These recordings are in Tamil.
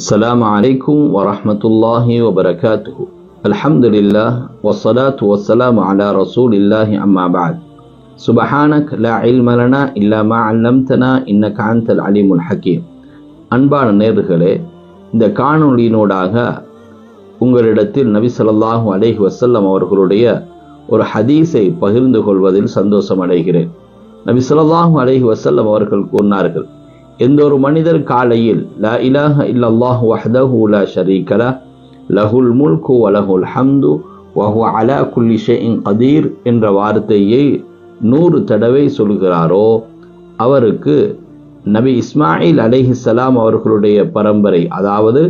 السلام عليكم ورحمة الله وبركاته. الحمد لله والصلاة والسلام على رسول الله أما بعد. سبحانك لا علم لنا إلا ما علمتنا إنك أنت العليم الحكيم. அன்பான நேயர்களே, இந்த காணொளியினூடாக உங்களிடத்தில் நபி ஸல்லல்லாஹு அலைஹி வஸல்லம் அவர்களுடைய ஒரு ஹதீஸை பகிர்ந்து கொள்வதில் சந்தோஷம் அடைகிறேன். நபி ஸல்லல்லாஹு அலைஹி வஸல்லம் அவர்கள் கூறினார்கள், எந்த ஒரு மனிதர் காலையில் லா இலாஹ இல்லல்லாஹு வஹ்தஹு லா ஷரீக லஹ் லஹுல் முல்கு வ லஹுல் ஹம்து வ ஹுவ அலா குல்லி ஷைஇன் கதீர் என்ற வார்த்தையை 100 தடவை சொல்கிறாரோ அவருக்கு நபி இஸ்மாயில் அலைஹிஸ்ஸலாம் அவர்களுடைய பரம்பரை, அதாவது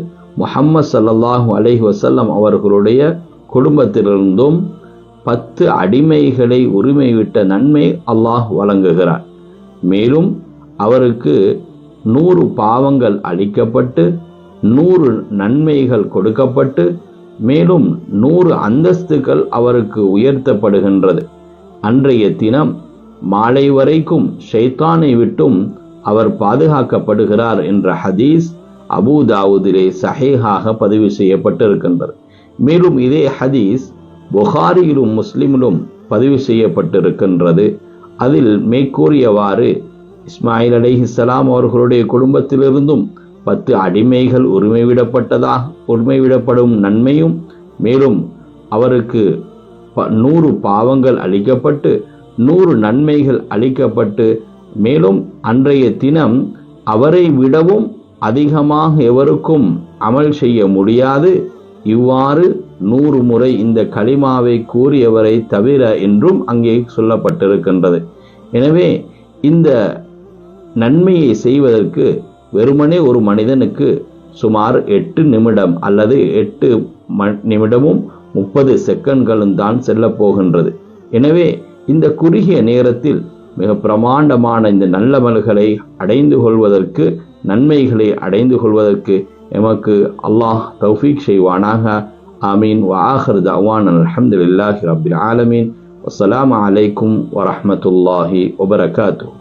முஹம்மது ஸல்லல்லாஹு அலைஹி வஸல்லம் அவர்களுடைய குடும்பத்திலிருந்தும் 10 அடிமைகளை உரிமை விட்ட நன்மை அல்லாஹ் வழங்குகிறார். மேலும் அவருக்கு 100 பாவங்கள் அளிக்கப்பட்டு 100 நன்மைகள் கொடுக்கப்பட்டு மேலும் 100 அந்தஸ்துகள் அவருக்கு உயர்த்தப்படுகின்றது. அன்றைய தினம் மாலை வரைக்கும் ஷைத்தானை விட்டும் அவர் பாதுகாக்கப்படுகிறார் என்ற ஹதீஸ் அபூ தாவூதிலே சஹீஹாக பதிவு செய்யப்பட்டிருக்கின்றது. மேலும் இதே ஹதீஸ் புகாரியிலும் முஸ்லிமிலும் பதிவு செய்யப்பட்டிருக்கின்றது. அதில் மேற்கூறியவாறு இஸ்மாயில் அலைஹிஸ்ஸலாம் அவர்களுடைய குடும்பத்திலிருந்தும் 10 அடிமைகள் உரிமைவிடப்படும் நன்மையும் மேலும் அவருக்கு 100 பாவங்கள் அளிக்கப்பட்டு 100 நன்மைகள் அளிக்கப்பட்டு மேலும் அன்றைய தினம் அவரை விடவும் அதிகமாக எவருக்கும் அமல் செய்ய முடியாது, இவ்வாறு 100 முறை இந்த கலிமாவை கூறியவரை தவிர என்றும் அங்கே சொல்லப்பட்டிருக்கின்றது. எனவே இந்த நன்மையை செய்வதற்கு வெறுமனே ஒரு மனிதனுக்கு சுமார் 8 நிமிடம் அல்லது 8 நிமிடமும் 30 செகண்ட்களும் தான் செல்ல போகின்றது. எனவே இந்த குறுகிய நேரத்தில் மிக பிரமாண்டமான இந்த நல்லமல்களை அடைந்து கொள்வதற்கு, நன்மைகளை அடைந்து கொள்வதற்கு எமக்கு அல்லாஹ் தௌஃபீக் செய்வானாக. ஆமீன். வ ஆகிரு தஅவானா அல்ஹம்துலில்லாஹி ரப்பில் ஆலமீன். வஸ்ஸலாமு அலைக்கும் வரஹ்மத்துல்லாஹி வபரகாத்துஹு.